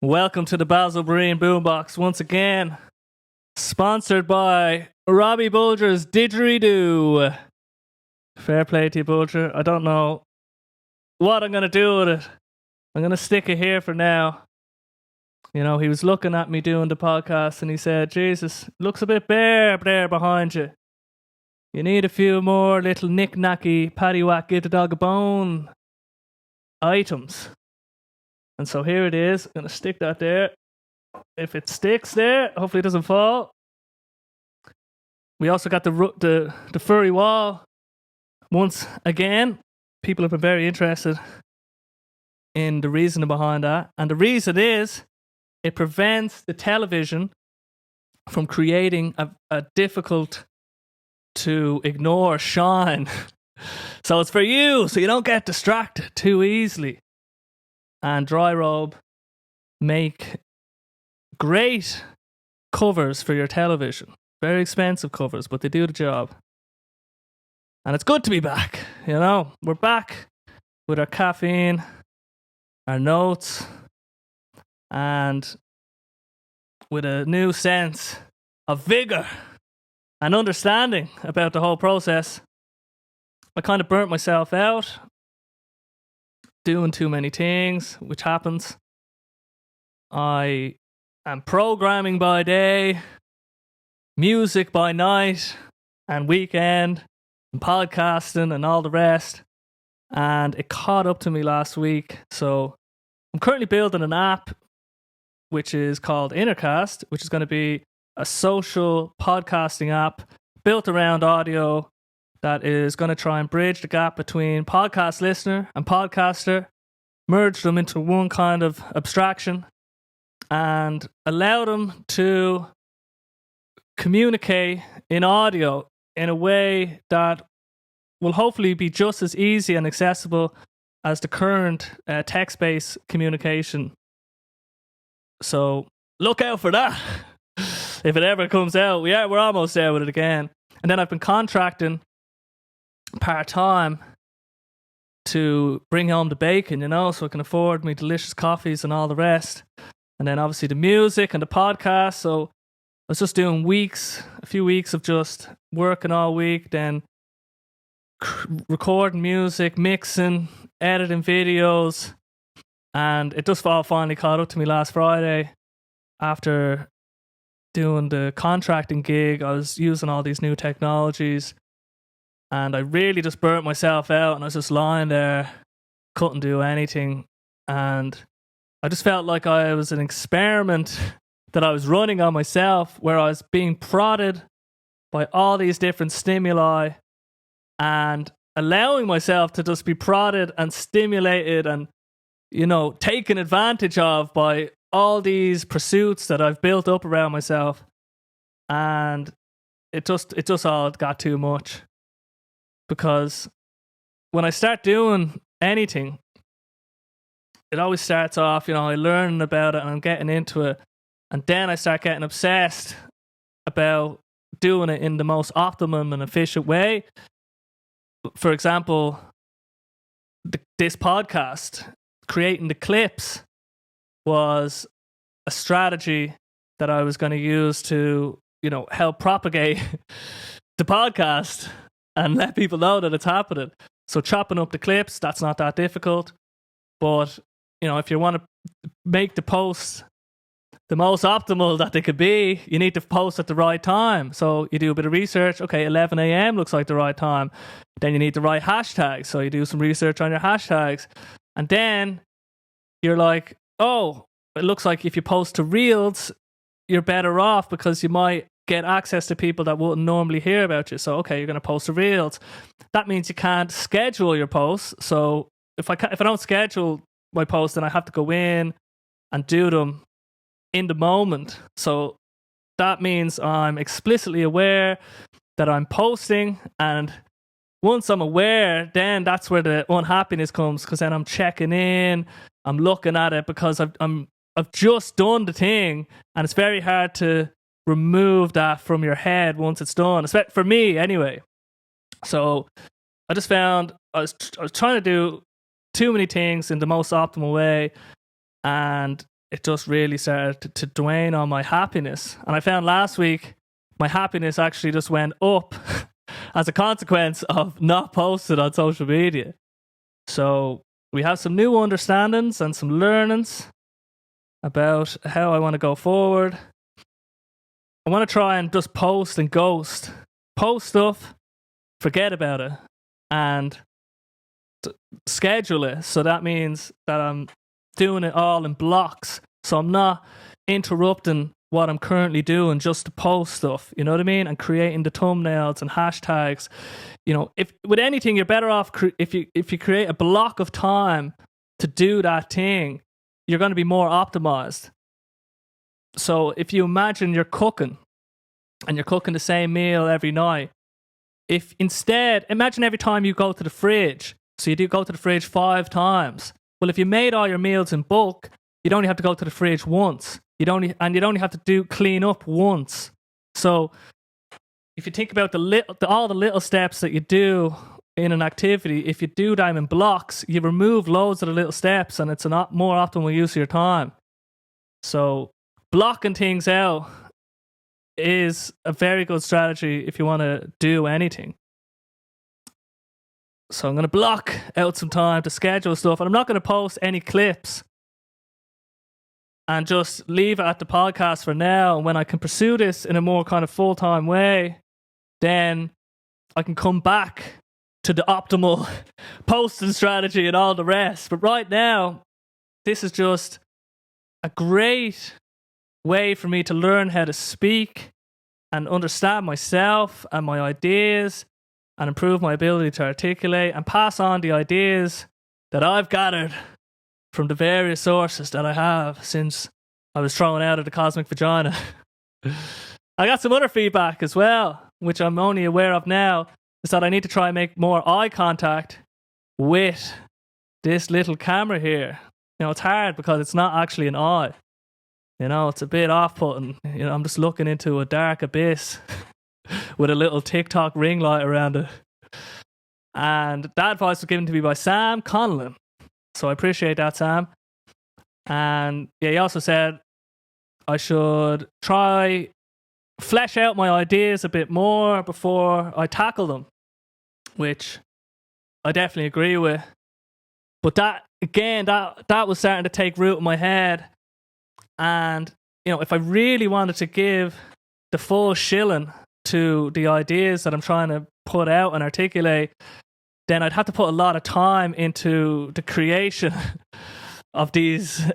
Welcome to the Basil Breen Boombox once again. Sponsored by Robbie Bulger's Didgeridoo. Fair play to you, Bulger. I don't know what I'm going to do with it. I'm going to stick it here for now. You know, he was looking at me doing the podcast and he said, Jesus, looks a bit bare there behind you. You need a few more little knick-knacky, paddywhack, give the dog a bone items. And so here it is. I'm going to stick that there. If it sticks there, hopefully it doesn't fall. We also got the furry wall. Once again, people have been very interested in the reasoning behind that. And the reason is it prevents the television from creating a difficult to ignore shine. So it's for you, so you don't get distracted too easily. And Dry Robe make great covers for your television. Very expensive covers, but they do the job. And it's good to be back, you know. We're back with our caffeine, our notes, and with a new sense of vigor and understanding about the whole process. I kind of burnt myself out doing too many things, which happens. I am programming by day, music by night, and weekend, and podcasting and all the rest. And it caught up to me last week. So I'm currently building an app which is called Innercast, which is going to be a social podcasting app built around audio that is going to try and bridge the gap between podcast listener and podcaster, merge them into one kind of abstraction, and allow them to communicate in audio in a way that will hopefully be just as easy and accessible as the current text-based communication. So look out for that. If it ever comes out, we're almost there with it again. And then I've been contracting part-time to bring home the bacon, you know, so I can afford me delicious coffees and all the rest. And then obviously the music and the podcast. So I was just doing a few weeks of just working all week, then recording music, mixing, editing videos. And it just all finally caught up to me last Friday after doing the contracting gig. I was using all these new technologies and I really just burnt myself out, and I was just lying there, couldn't do anything. And I just felt like I was an experiment that I was running on myself, where I was being prodded by all these different stimuli and allowing myself to just be prodded and stimulated and, you know, taken advantage of by all these pursuits that I've built up around myself. And it just all got too much. Because when I start doing anything, it always starts off, you know, I learn about it and I'm getting into it. And then I start getting obsessed about doing it in the most optimum and efficient way. For example, this podcast, creating the clips, was a strategy that I was going to use to, you know, help propagate the podcast and let people know that it's happening. So chopping up the clips, that's not that difficult. But, you know, if you want to make the posts the most optimal that they could be, you need to post at the right time. So you do a bit of research. Okay, 11 a.m. looks like the right time. Then you need the right hashtags. So you do some research on your hashtags. And then you're like, oh, it looks like if you post to Reels, you're better off because you might get access to people that wouldn't normally hear about you. So, okay, you're going to post to Reels. That means you can't schedule your posts. So if I don't schedule my posts, then I have to go in and do them in the moment. So that means I'm explicitly aware that I'm posting, and once I'm aware, then that's where the unhappiness comes, because then I'm checking in, I'm looking at it, because I've just done the thing, and it's very hard to remove that from your head once it's done, for me anyway. So I just found I was trying to do too many things in the most optimal way, and it just really started to drain on my happiness. And I found last week my happiness actually just went up as a consequence of not posting on social media. So we have some new understandings and some learnings about how I want to go forward. I want to try and just post and ghost. Post stuff, forget about it, and schedule it. So that means that I'm doing it all in blocks. So I'm not interrupting what I'm currently doing just to post stuff, you know what I mean? And creating the thumbnails and hashtags. You know, if with anything, you're better off if you create a block of time to do that thing, you're going to be more optimized. So if you imagine you're cooking and you're cooking the same meal every night, if instead, imagine every time you go to the fridge, so you do go to the fridge 5 times. Well, if you made all your meals in bulk, you'd only have to go to the fridge once. You'd only have to clean up once. So if you think about all the little steps that you do in an activity, if you do them in blocks, you remove loads of the little steps, and it's a more optimal use of your time. So blocking things out is a very good strategy if you want to do anything. So I'm going to block out some time to schedule stuff, and I'm not going to post any clips and just leave it at the podcast for now. And when I can pursue this in a more kind of full-time way, then I can come back to the optimal posting strategy and all the rest. But right now, this is just a great way for me to learn how to speak and understand myself and my ideas and improve my ability to articulate and pass on the ideas that I've gathered from the various sources that I have since I was thrown out of the cosmic vagina. I got some other feedback as well, which I'm only aware of now, is that I need to try and make more eye contact with this little camera here. You know, it's hard because it's not actually an eye. You know, it's a bit off-putting. You know, I'm just looking into a dark abyss with a little TikTok ring light around it. And that advice was given to me by Sam Conlon. So I appreciate that, Sam. And yeah, he also said I should try flesh out my ideas a bit more before I tackle them, which I definitely agree with. But that, again, that was starting to take root in my head. And, you know, if I really wanted to give the full shilling to the ideas that I'm trying to put out and articulate, then I'd have to put a lot of time into the creation of these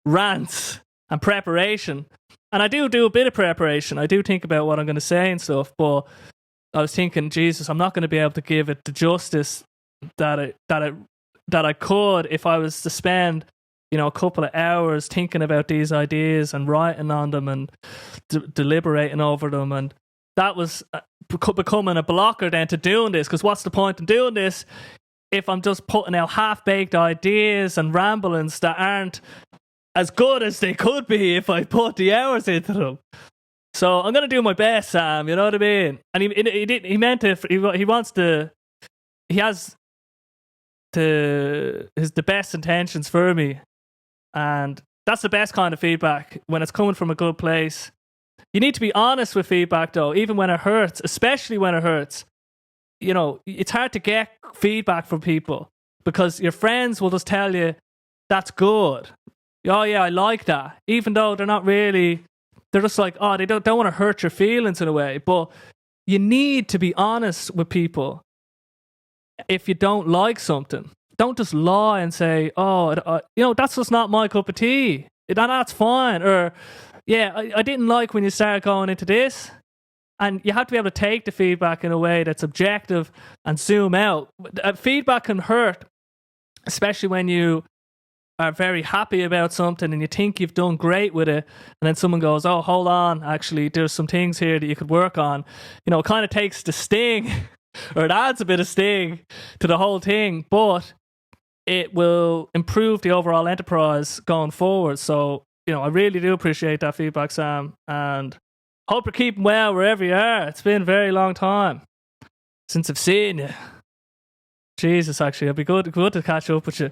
rants and preparation. And I do a bit of preparation. I do think about what I'm going to say and stuff, but I was thinking, Jesus, I'm not going to be able to give it the justice that I could if I was to spend, you know, a couple of hours thinking about these ideas and writing on them and deliberating over them. And that was becoming a blocker then to doing this, because what's the point in doing this if I'm just putting out half-baked ideas and ramblings that aren't as good as they could be if I put the hours into them? So I'm going to do my best, Sam, you know what I mean? And he has the best intentions for me. And that's the best kind of feedback, when it's coming from a good place. You need to be honest with feedback, though, even when it hurts, especially when it hurts. You know, it's hard to get feedback from people because your friends will just tell you, that's good. Oh, yeah, I like that. Even though they're not really, they're just like, oh, they don't want to hurt your feelings in a way. But you need to be honest with people if you don't like something. Don't just lie and say, oh, you know, that's just not my cup of tea. That's fine. Or, yeah, I didn't like when you started going into this. And you have to be able to take the feedback in a way that's objective and zoom out. Feedback can hurt, especially when you are very happy about something and you think you've done great with it. And then someone goes, oh, hold on, actually, there's some things here that you could work on. You know, it kind of takes the sting or it adds a bit of sting to the whole thing. But it will improve the overall enterprise going forward. So, you know, I really do appreciate that feedback, Sam, and hope you're keeping well wherever you are. It's been a very long time since I've seen you. Jesus, actually, it'd be good to catch up with you.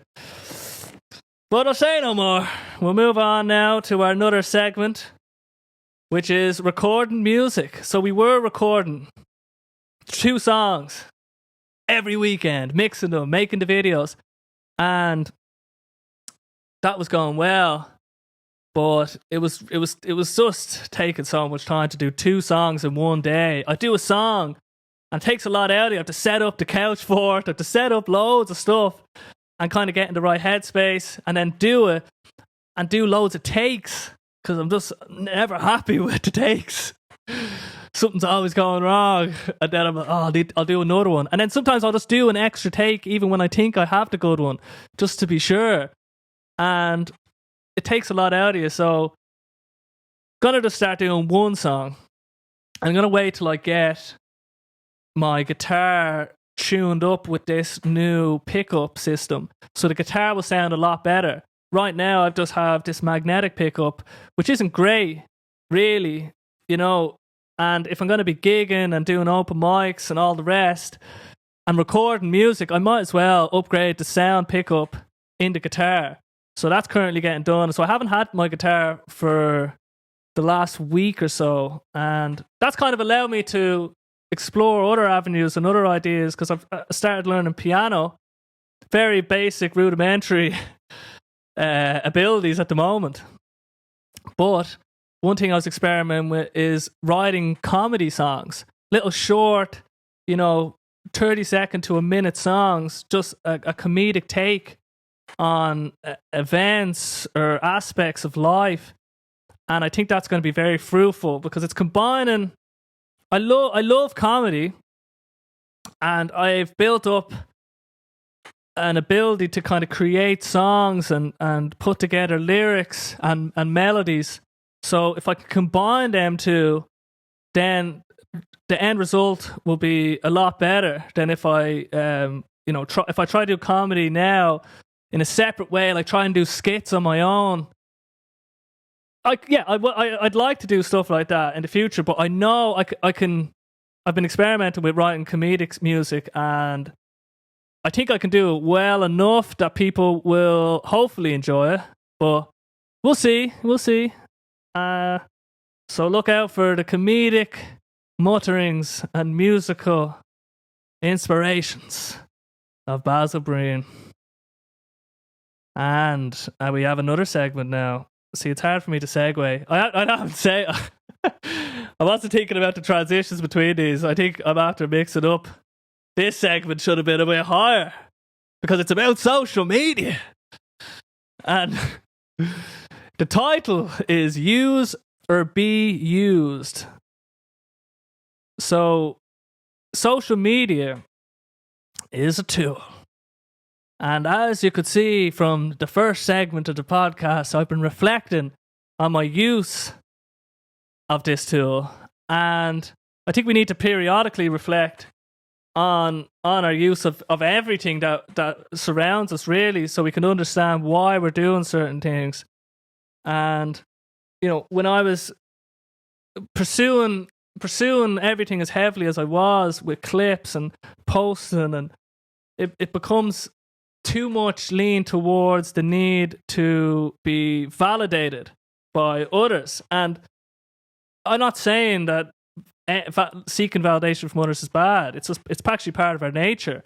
But I'll say no more. we'll move on now to our another segment, which is recording music. So we were recording 2 songs every weekend, mixing them, making the videos, and that was going well. But it was just taking so much time to do 2 songs in one day. I do a song, and it takes a lot out of you. I have to set up the couch for it. I have to set up loads of stuff and kind of get in the right headspace, and then do it and do loads of takes, because I'm just never happy with the takes. Something's always going wrong, and then I'm like, I'll do another one. And then sometimes I'll just do an extra take even when I think I have the good one, just to be sure. And it takes a lot out of you. So gonna just start doing one song. I'm gonna wait till I get my guitar tuned up with this new pickup system, so the guitar will sound a lot better. Right now I just have this magnetic pickup, which isn't great really, you know. And if I'm going to be gigging and doing open mics and all the rest and recording music, I might as well upgrade the sound pickup in the guitar. So that's currently getting done. So I haven't had my guitar for the last week or so, and that's kind of allowed me to explore other avenues and other ideas, because I've started learning piano. Very basic, rudimentary abilities at the moment. But one thing I was experimenting with is writing comedy songs, little short, 30-second to a minute songs, just a comedic take on events or aspects of life. And I think that's going to be very fruitful, because it's combining. I love comedy, and I've built up an ability to kind of create songs and put together lyrics and melodies. So if I can combine them two, then the end result will be a lot better than if I if I try to do comedy now in a separate way, like try and do skits on my own. I'd like to do stuff like that in the future, but I know I can. I've been experimenting with writing comedic music, and I think I can do it well enough that people will hopefully enjoy it. But we'll see. So look out for the comedic mutterings and musical inspirations of Basil Breen. And we have another segment now. See, it's hard for me to segue. I don't say. I wasn't thinking about the transitions between these. I think I'm after mixing up. This segment should have been a bit higher, because it's about social media. And the title is Use or Be Used. So, social media is a tool. And as you could see from the first segment of the podcast, I've been reflecting on my use of this tool. And I think we need to periodically reflect on our use of everything that surrounds us, really, so we can understand why we're doing certain things. And, when I was pursuing everything as heavily as I was with clips and posting, and it becomes too much lean towards the need to be validated by others. And I'm not saying that seeking validation from others is bad. It's actually part of our nature,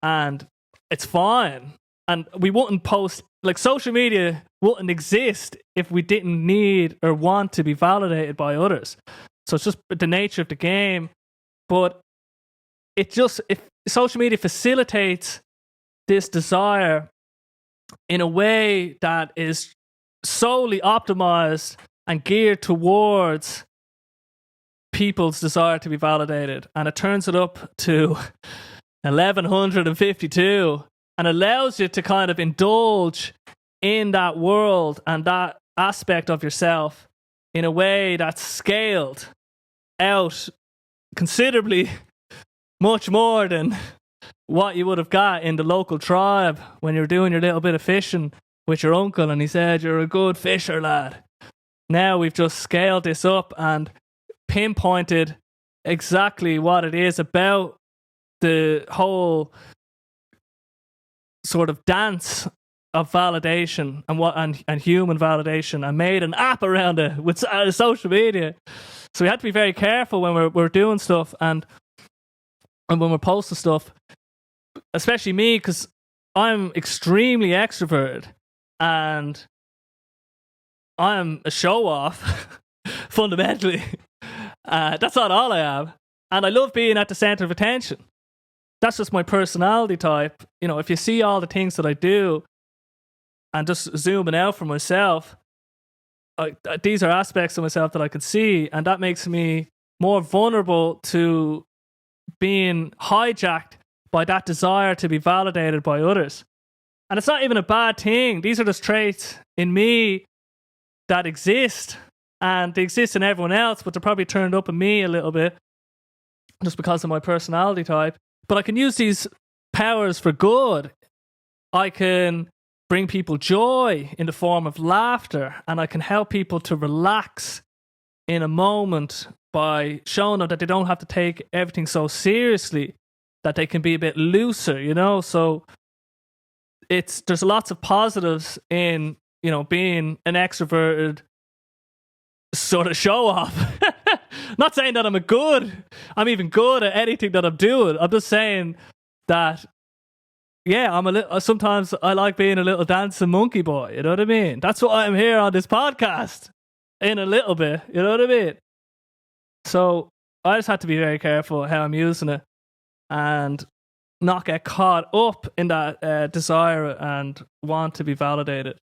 and it's fine. And we wouldn't post, like, social media wouldn't exist if we didn't need or want to be validated by others. So it's just the nature of the game. But if social media facilitates this desire in a way that is solely optimized and geared towards people's desire to be validated, and it turns it up to 1152 and allows you to kind of indulge in that world and that aspect of yourself in a way that's scaled out considerably much more than what you would have got in the local tribe when you're doing your little bit of fishing with your uncle and he said you're a good fisher, lad. Now we've just scaled this up and pinpointed exactly what it is about the whole sort of dance of validation and human validation, and made an app around it with social media. So we had to be very careful when we're doing stuff and when we're posting stuff, especially me, because I'm extremely extroverted and I'm a show off fundamentally. That's not all I am, and I love being at the center of attention. That's just my personality type. You know, if you see all the things that I do and just zooming out for myself, these are aspects of myself that I could see, and that makes me more vulnerable to being hijacked by that desire to be validated by others. And it's not even a bad thing. These are just traits in me that exist, and they exist in everyone else, but they're probably turned up in me a little bit just because of my personality type. But I can use these powers for good. I can bring people joy in the form of laughter, and I can help people to relax in a moment by showing them that they don't have to take everything so seriously, that they can be a bit looser, you know? So there's lots of positives in, you know, being an extroverted sort of show off. Not saying that I'm even good at anything that I'm doing. I'm just saying that, yeah, sometimes I like being a little dancing monkey boy, you know what I mean? That's what I'm here on this podcast, in a little bit, you know what I mean? So I just had to be very careful how I'm using it and not get caught up in that desire and want to be validated.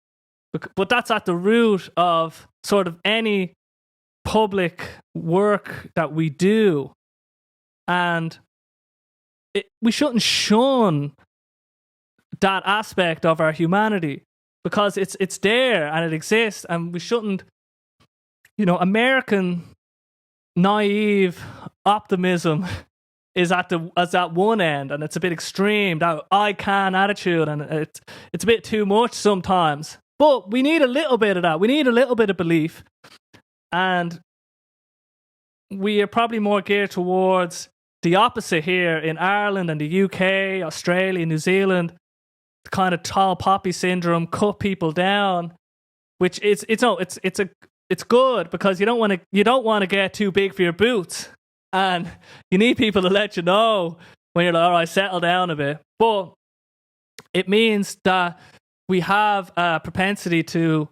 But that's at the root of sort of any public work that we do. And we shouldn't shun that aspect of our humanity, because it's there and it exists, and we shouldn't, you know, American naive optimism is at one end, and it's a bit extreme, that I can attitude, and it's a bit too much sometimes. But we need a little bit of that. We need a little bit of belief. And we are probably more geared towards the opposite here in Ireland and the UK, Australia, New Zealand, the kind of tall poppy syndrome, cut people down, which it's good, because you don't want to get too big for your boots, and you need people to let you know when you're like, all right, settle down a bit. But it means that we have a propensity to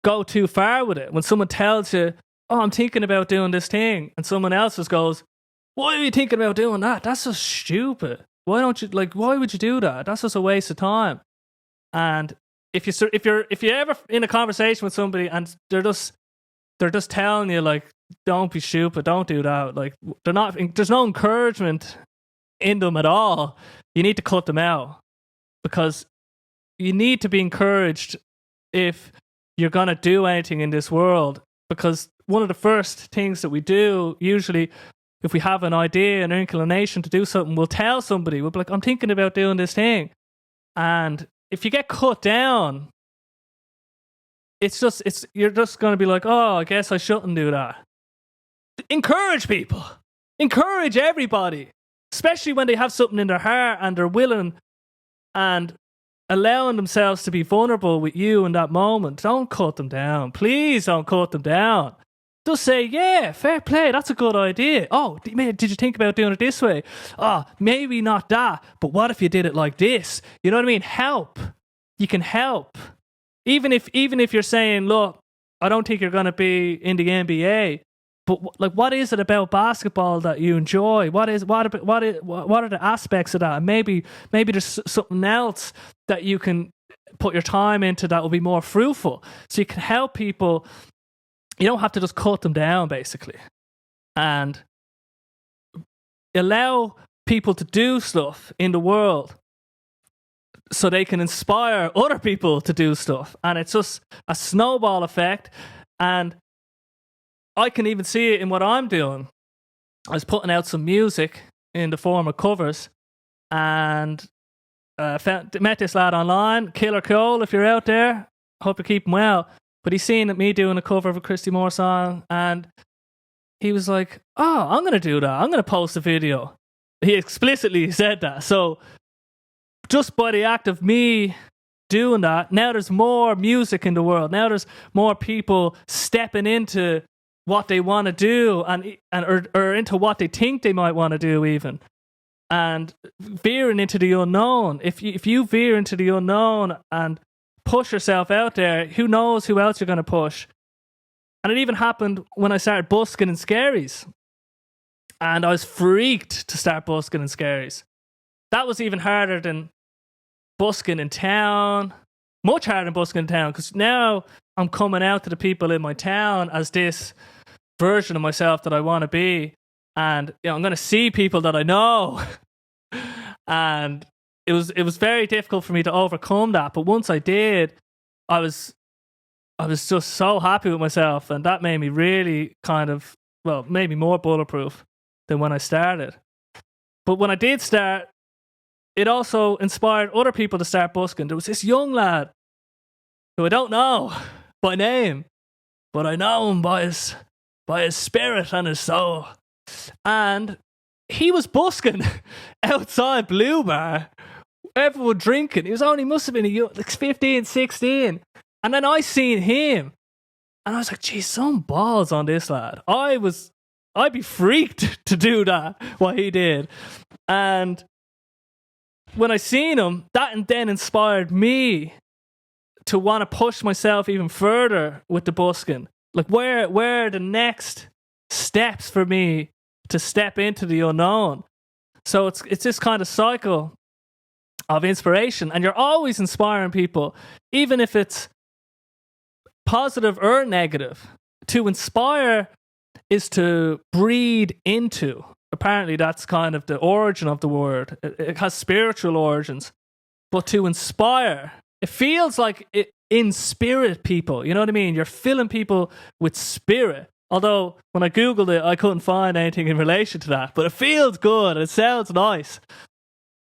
go too far with it. When someone tells you, oh, I'm thinking about doing this thing, and someone else just goes, why are you thinking about doing that? That's so stupid. Why would you do that? That's just a waste of time. And if you're ever in a conversation with somebody and they're just telling you, like, don't be stupid, don't do that, like, there's no encouragement in them at all, you need to cut them out, because you need to be encouraged if you're going to do anything in this world. Because one of the first things that we do, usually, if we have an idea, an inclination to do something, we'll tell somebody, we'll be like, I'm thinking about doing this thing. And if you get cut down, you're just going to be like, oh, I guess I shouldn't do that. Encourage people. Encourage everybody, especially when they have something in their heart and they're willing and allowing themselves to be vulnerable with you in that moment. Don't cut them down. Please don't cut them down. Just say, yeah, fair play, that's a good idea. Oh, did you think about doing it this way? Oh, maybe not that, but what if you did it like this? You know what I mean? Help. You can help. Even if you're saying, look, I don't think you're going to be in the NBA, but like, what is it about basketball that you enjoy? What are the aspects of that? And maybe there's something else that you can put your time into that will be more fruitful. So you can help people. You don't have to just cut them down, basically. And allow people to do stuff in the world so they can inspire other people to do stuff. And it's just a snowball effect. And I can even see it in what I'm doing. I was putting out some music in the form of covers, and met this lad online, Killer Cole, if you're out there. Hope you're keeping well. But he's seen me doing a cover of a Christy Moore song, and he was like, oh, I'm going to do that. I'm going to post a video. He explicitly said that. So just by the act of me doing that. Now there's more music in the world. Now there's more people stepping into what they want to do or into what they think they might want to do even. And veering into the unknown. If you veer into the unknown and push yourself out there, who knows who else you're going to push. And it even happened when I started busking in Skerries. And I was freaked to start busking in Skerries. That was even harder than busking in town. Much harder than busking in town, because now I'm coming out to the people in my town as this version of myself that I want to be. And I'm going to see people that I know. And it was very difficult for me to overcome that. But once I did, I was just so happy with myself. And that made me really made me more bulletproof than when I started. But when I did start, it also inspired other people to start busking. There was this young lad who I don't know by name, but I know him by his spirit and his soul. And he was busking outside Blue Bar, everyone drinking. Must have been like 15, 16. And then I seen him, and I was like, geez, some balls on this lad. I'd be freaked to do that, what he did. And when I seen him, that then inspired me to want to push myself even further with the busking. Like, where are the next steps for me to step into the unknown? So it's this kind of cycle of inspiration, and you're always inspiring people, even if it's positive or negative. To inspire is to breed into. Apparently that's kind of the origin of the word. It has spiritual origins. But to inspire, it feels like it inspirit people. You know what I mean? You're filling people with spirit. Although when I Googled it, I couldn't find anything in relation to that. But it feels good. It sounds nice.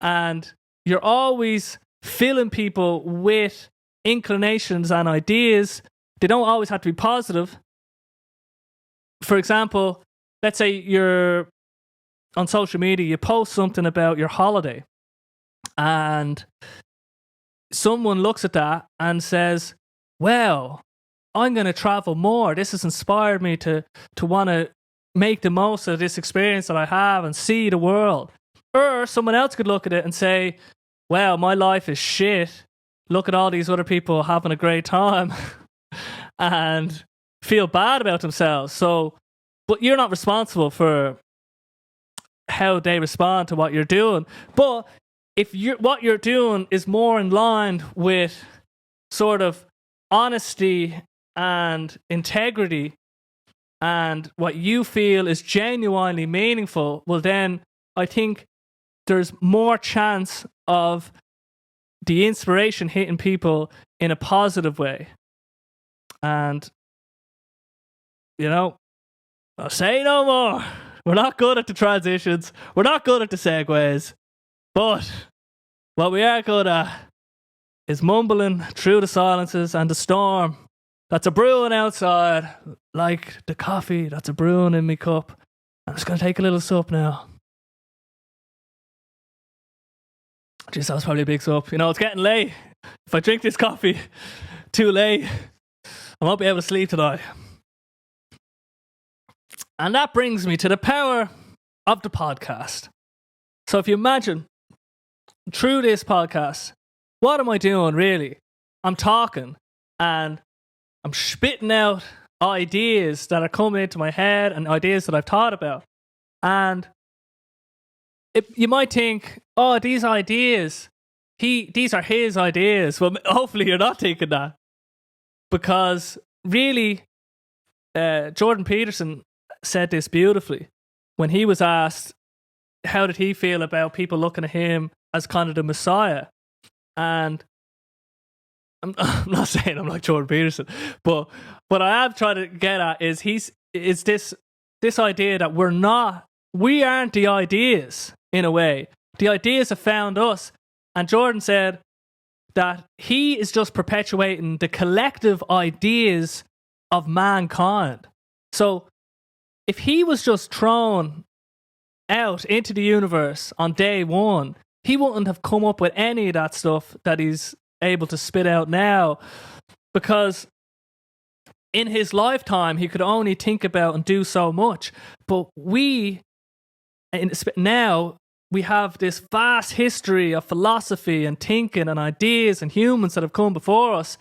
And you're always filling people with inclinations and ideas. They don't always have to be positive. For example, let's say you're on social media, you post something about your holiday, and someone looks at that and says, well, I'm going to travel more. This has inspired me to want to make the most of this experience that I have and see the world. Or someone else could look at it and say, well, my life is shit. Look at all these other people having a great time and feel bad about themselves. So, but you're not responsible for how they respond to what you're doing. But if what you're doing is more in line with sort of honesty and integrity and what you feel is genuinely meaningful, well then I think there's more chance of the inspiration hitting people in a positive way. And I'll say no more. We're not good at the transitions. We're not good at the segues. But what we are good at is mumbling through the silences and the storm that's a brewing outside, like the coffee that's a brewing in me cup. I'm just going to take a little sup now. Jeez, that was probably a big sup. It's getting late. If I drink this coffee too late, I won't be able to sleep tonight. And that brings me to the power of the podcast. So if you imagine, through this podcast, what am I doing really? I'm talking and I'm spitting out ideas that are coming into my head and ideas that I've thought about. And you might think, oh, these ideas, these are his ideas. Well, hopefully you're not thinking that. Because really, Jordan Peterson said this beautifully when he was asked how did he feel about people looking at him as kind of the Messiah. And I'm not saying I'm like Jordan Peterson, but what I am trying to get at is this idea that we aren't the ideas in a way. The ideas have found us. And Jordan said that he is just perpetuating the collective ideas of mankind. So if he was just thrown out into the universe on day one, he wouldn't have come up with any of that stuff that he's able to spit out now, because in his lifetime he could only think about and do so much. But now we have this vast history of philosophy and thinking and ideas and humans that have come before us,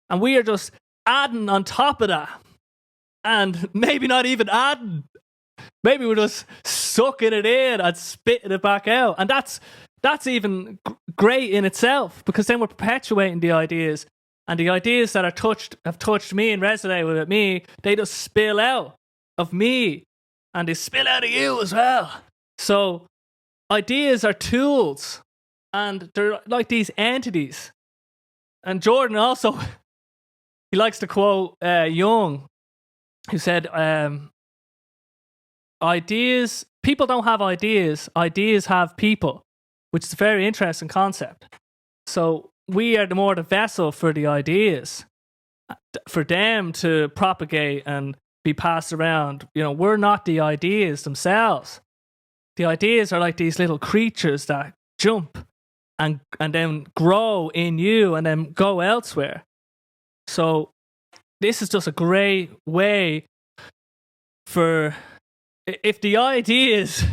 and we are just adding on top of that. And maybe not even adding. Maybe we're just sucking it in and spitting it back out. And that's even great in itself, because then we're perpetuating the ideas. And the ideas that have touched me and resonate with me, they just spill out of me. And they spill out of you as well. So ideas are tools. And they're like these entities. And Jordan also, he likes to quote Jung, who said, people don't have ideas have people, which is a very interesting concept. So we are the vessel for the ideas, for them to propagate and be passed around. We're not the ideas themselves. The ideas are like these little creatures that jump and then grow in you and then go elsewhere. So this is just a great way for, if the ideas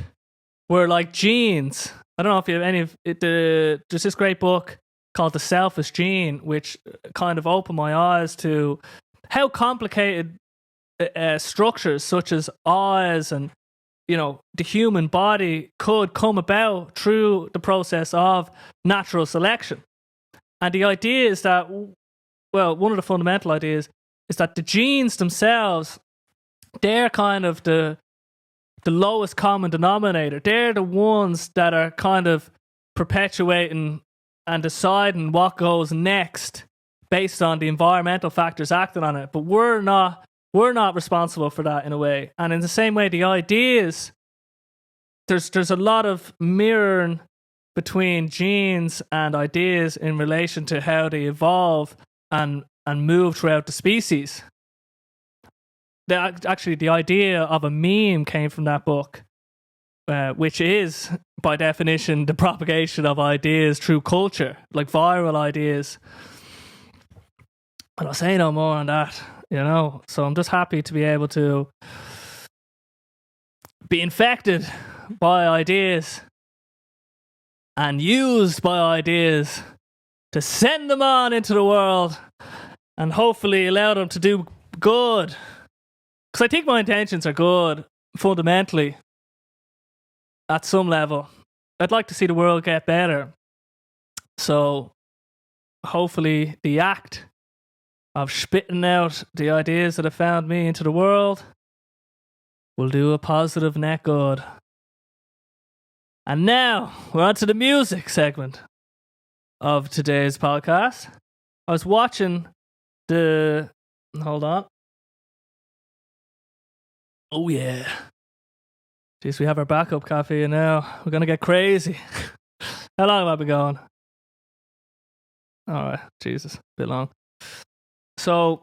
were like genes. I don't know if you have any of it. There's this great book called The Selfish Gene, which kind of opened my eyes to how complicated structures such as eyes and the human body could come about through the process of natural selection. And the idea is that, one of the fundamental ideas is that the genes themselves, they're kind of the lowest common denominator. They're the ones that are kind of perpetuating and deciding what goes next based on the environmental factors acting on it. But we're not responsible for that in a way. And in the same way, the ideas, there's a lot of mirroring between genes and ideas in relation to how they evolve and move throughout the species. Actually, the idea of a meme came from that book, which is, by definition, the propagation of ideas through culture, like viral ideas. And I'll say no more on that, So I'm just happy to be able to be infected by ideas and used by ideas to send them on into the world and hopefully allow them to do good. Because I think my intentions are good, fundamentally, at some level. I'd like to see the world get better. So, hopefully, the act of spitting out the ideas that have found me into the world will do a positive net good. And now, we're on to the music segment of today's podcast. I was watching hold on. Oh yeah. Jeez, we have our backup coffee now. We're gonna get crazy. How long have I been going? Alright, Jesus, a bit long. So,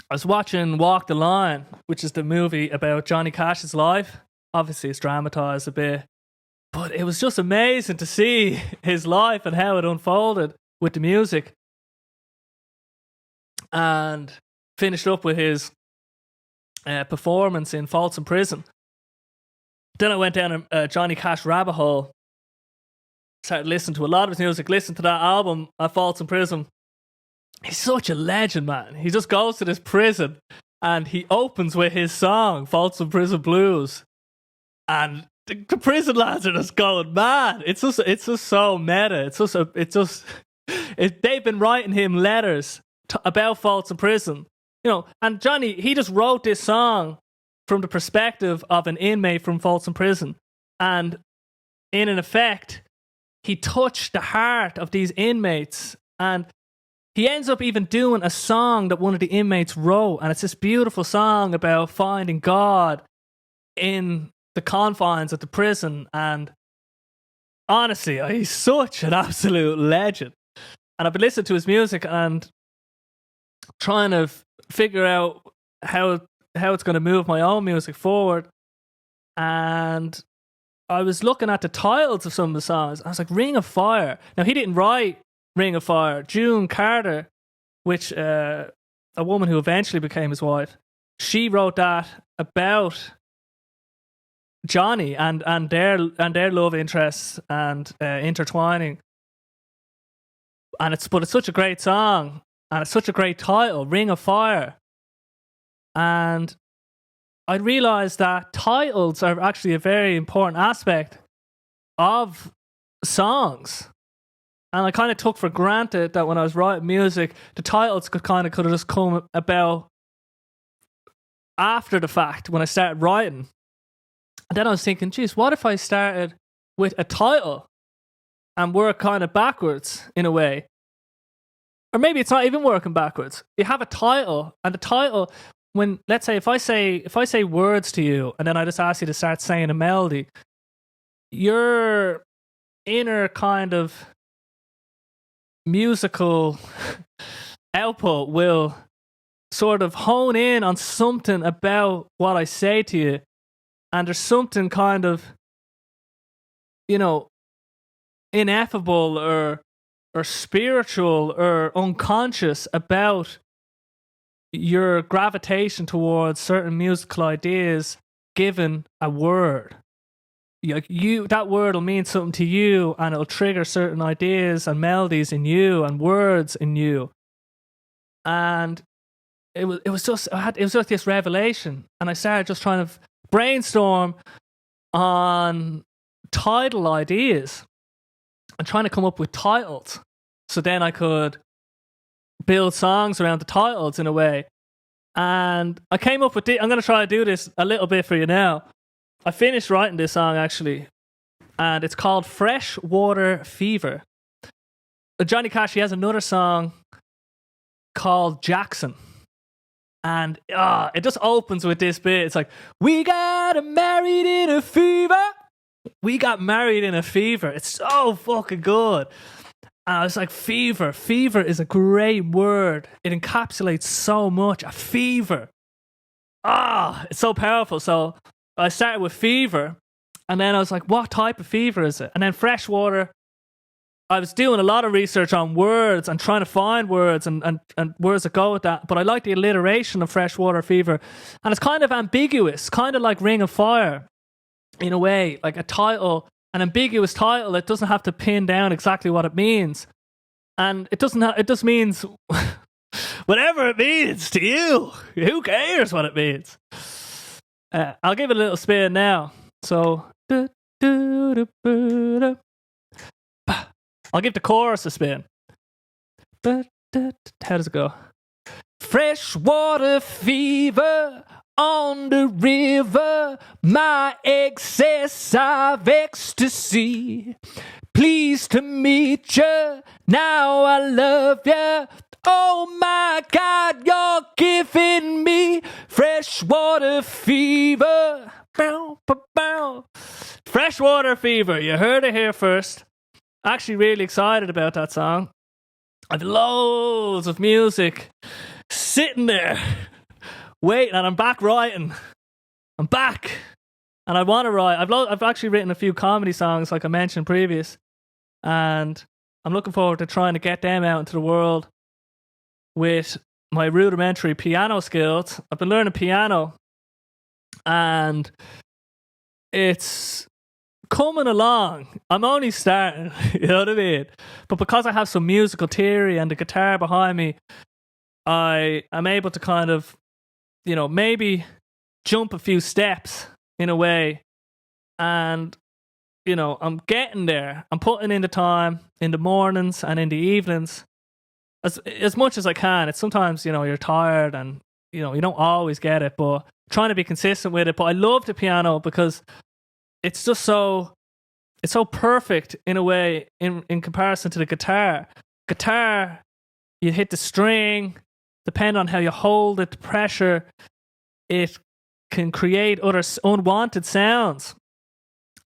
I was watching Walk the Line, which is the movie about Johnny Cash's life. Obviously, it's dramatized a bit. But it was just amazing to see his life and how it unfolded with the music. And finished up with his performance in Folsom Prison. Then I went down a Johnny Cash rabbit hole. Started listening to a lot of his music. Listened to that album at Folsom Prison. He's such a legend, man. He just goes to this prison and he opens with his song, Folsom Prison Blues. And the prison lads are just going mad. It's just so meta. They've been writing him letters about Folsom Prison. And Johnny, he just wrote this song from the perspective of an inmate from Folsom Prison. And in an effect, he touched the heart of these inmates. And he ends up even doing a song that one of the inmates wrote. And it's this beautiful song about finding God in the confines of the prison. And honestly, he's such an absolute legend. And I've been listening to his music and trying to figure out how it's going to move my own music forward. And I was looking at the titles of some of the songs. I was like, Ring of Fire. Now, he didn't write Ring of Fire. June Carter, which a woman who eventually became his wife, she wrote that about Johnny and their love interests and intertwining. And it's such a great song, and it's such a great title, Ring of Fire. And I realised that titles are actually a very important aspect of songs. And I kind of took for granted that when I was writing music, the titles could have just come about after the fact when I started writing. And then I was thinking, geez, what if I started with a title and work kind of backwards in a way? Or maybe it's not even working backwards. You have a title, and the title, when, let's say, if I say words to you and then I just ask you to start saying a melody, your inner kind of musical output will sort of hone in on something about what I say to you, and there's something kind of, ineffable or spiritual or unconscious about your gravitation towards certain musical ideas given a word. That word will mean something to you, and it'll trigger certain ideas and melodies in you and words in you. And it was just this revelation, and I started just trying to brainstorm on title ideas and trying to come up with titles, so then I could build songs around the titles in a way. And I came up with I'm going to try to do this a little bit for you now. I finished writing this song actually, and it's called Freshwater Fever. Johnny Cash, he has another song called Jackson, and it just opens with this bit. It's like, we got married in a fever. We got married in a fever. It's so fucking good. And I was like, fever. Fever is a great word. It encapsulates so much. A fever. It's so powerful. So I started with fever, and then I was like, what type of fever is it? And then freshwater, I was doing a lot of research on words and trying to find words and words that go with that. But I like the alliteration of freshwater fever. And it's kind of ambiguous, kind of like Ring of Fire in a way, like a title, an ambiguous title. It doesn't have to pin down exactly what it means. And it just means whatever it means to you. Who cares what it means? I'll give it a little spin now. So, I'll give the chorus a spin. How does it go? Freshwater fever on the river, my excess of ecstasy. Pleased to meet you, now I love you. Oh my God, you're giving me freshwater fever. Bow, bow, bow. Freshwater fever, you heard it here first. Actually really excited about that song. I've loads of music sitting there waiting, and I'm back writing. I'm back, and I want to write. I've actually written a few comedy songs, like I mentioned previous, and I'm looking forward to trying to get them out into the world with my rudimentary piano skills. I've been learning piano, and it's coming along. I'm only starting, you know what I mean? But because I have some musical theory and the guitar behind me, I am able to kind of, maybe jump a few steps in a way. And, I'm getting there. I'm putting in the time in the mornings and in the evenings as much as I can. It's sometimes, you're tired and, you don't always get it, but trying to be consistent with it. But I love the piano because it's just it's so perfect in a way in comparison to the guitar. Guitar, you hit the string, depending on how you hold it, the pressure, it can create other unwanted sounds.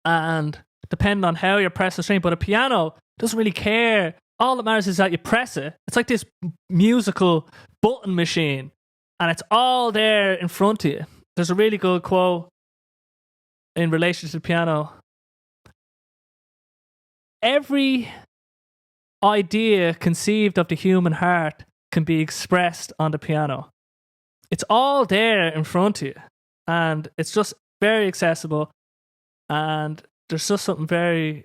And depending on how you press the string, but a piano doesn't really care. All that matters is that you press it. It's like this musical button machine, and it's all there in front of you. There's a really good quote in relation to the piano. Every idea conceived of the human heart can be expressed on the piano. It's all there in front of you, and it's just very accessible, and there's just something very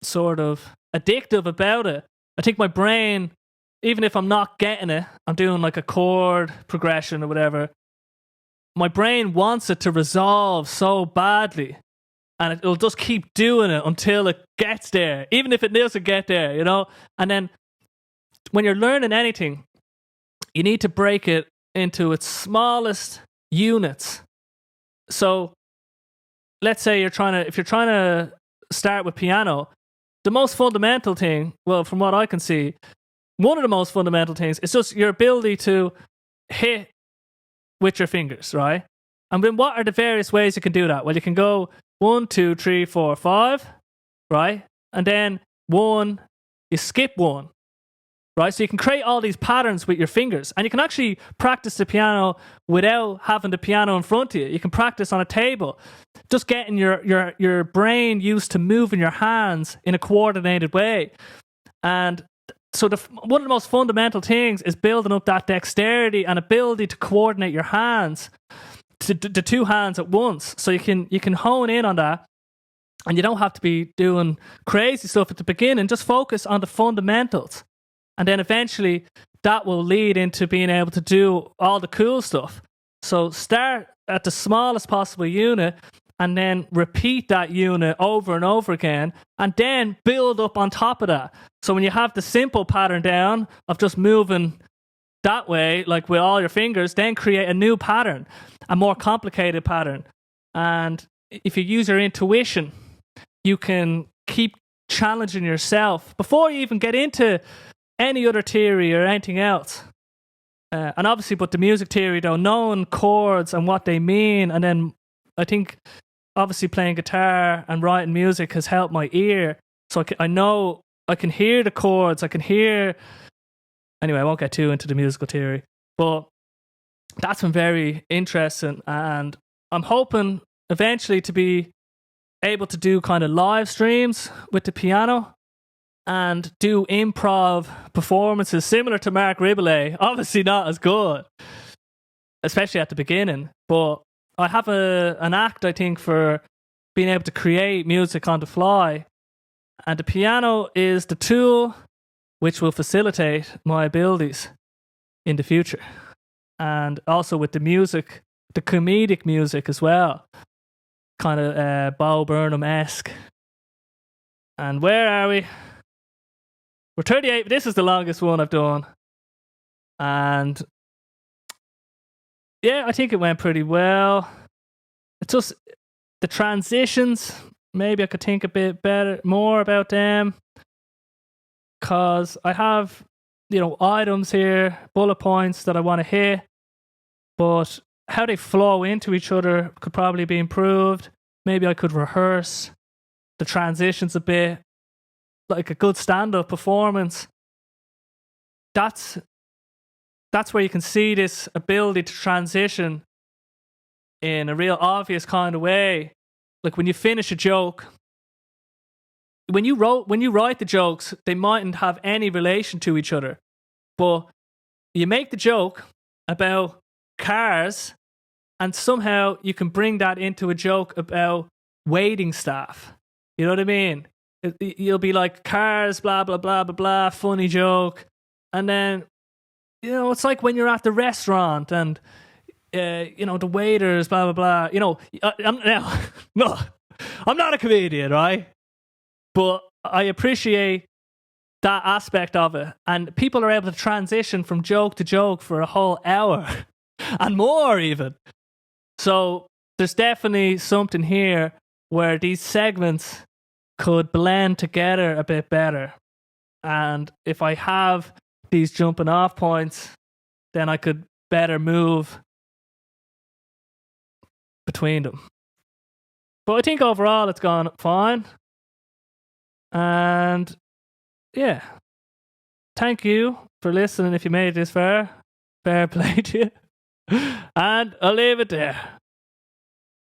sort of addictive about it. I think my brain, even if I'm not getting it, I'm doing like a chord progression or whatever, my brain wants it to resolve so badly, and it'll just keep doing it until it gets there, even if it doesn't get there, you know? And then when you're learning anything, you need to break it into its smallest units. So let's say if you're trying to start with piano, the most fundamental thing, well, from what I can see, one of the most fundamental things is just your ability to hit with your fingers, right? And then what are the various ways you can do that? Well, you can go 1, 2, 3, 4, 5, right? And then 1, you skip 1, right? So you can create all these patterns with your fingers, and you can actually practice the piano without having the piano in front of you. You can practice on a table, just getting your brain used to moving your hands in a coordinated way. And so one of the most fundamental things is building up that dexterity and ability to coordinate your hands, to the two hands at once. So you can hone in on that, and you don't have to be doing crazy stuff at the beginning. Just focus on the fundamentals, and then eventually that will lead into being able to do all the cool stuff. So start at the smallest possible unit, and then repeat that unit over and over again, and then build up on top of that. So when you have the simple pattern down of just moving that way, like with all your fingers, then create a new pattern, a more complicated pattern. And if you use your intuition, you can keep challenging yourself before you even get into any other theory or anything else. And obviously, but the music theory, though, knowing chords and what they mean, and then I think obviously playing guitar and writing music has helped my ear. So I know I can hear the chords, I can hear... Anyway, I won't get too into the musical theory, but that's been very interesting, and I'm hoping eventually to be able to do kind of live streams with the piano and do improv performances similar to Mark Riboulet. Obviously not as good, especially at the beginning, but I have an act, I think, for being able to create music on the fly, and the piano is the tool which will facilitate my abilities in the future. And also with the music, the comedic music as well, kind of Bo Burnham-esque. And where are we? We're 38. This is the longest one I've done. And yeah, I think it went pretty well. It's just the transitions, maybe I could think a bit more about them, because I have, items here, bullet points that I want to hit, but how they flow into each other could probably be improved. Maybe I could rehearse the transitions a bit, like a good stand-up performance. That's where you can see this ability to transition in a real obvious kind of way. Like when you finish a joke, when you write the jokes, they mightn't have any relation to each other, but you make the joke about cars, and somehow you can bring that into a joke about waiting staff. You know what I mean? You'll be like, cars, blah blah blah blah blah, funny joke, and then it's like when you're at the restaurant and the waiters, blah blah blah. I'm not a comedian, right? But I appreciate that aspect of it. And people are able to transition from joke to joke for a whole hour and more even. So there's definitely something here where these segments could blend together a bit better. And if I have these jumping off points, then I could better move between them. But I think overall it's gone fine. And yeah, thank you for listening if you made it this far. Fair play to you. And I'll leave it there.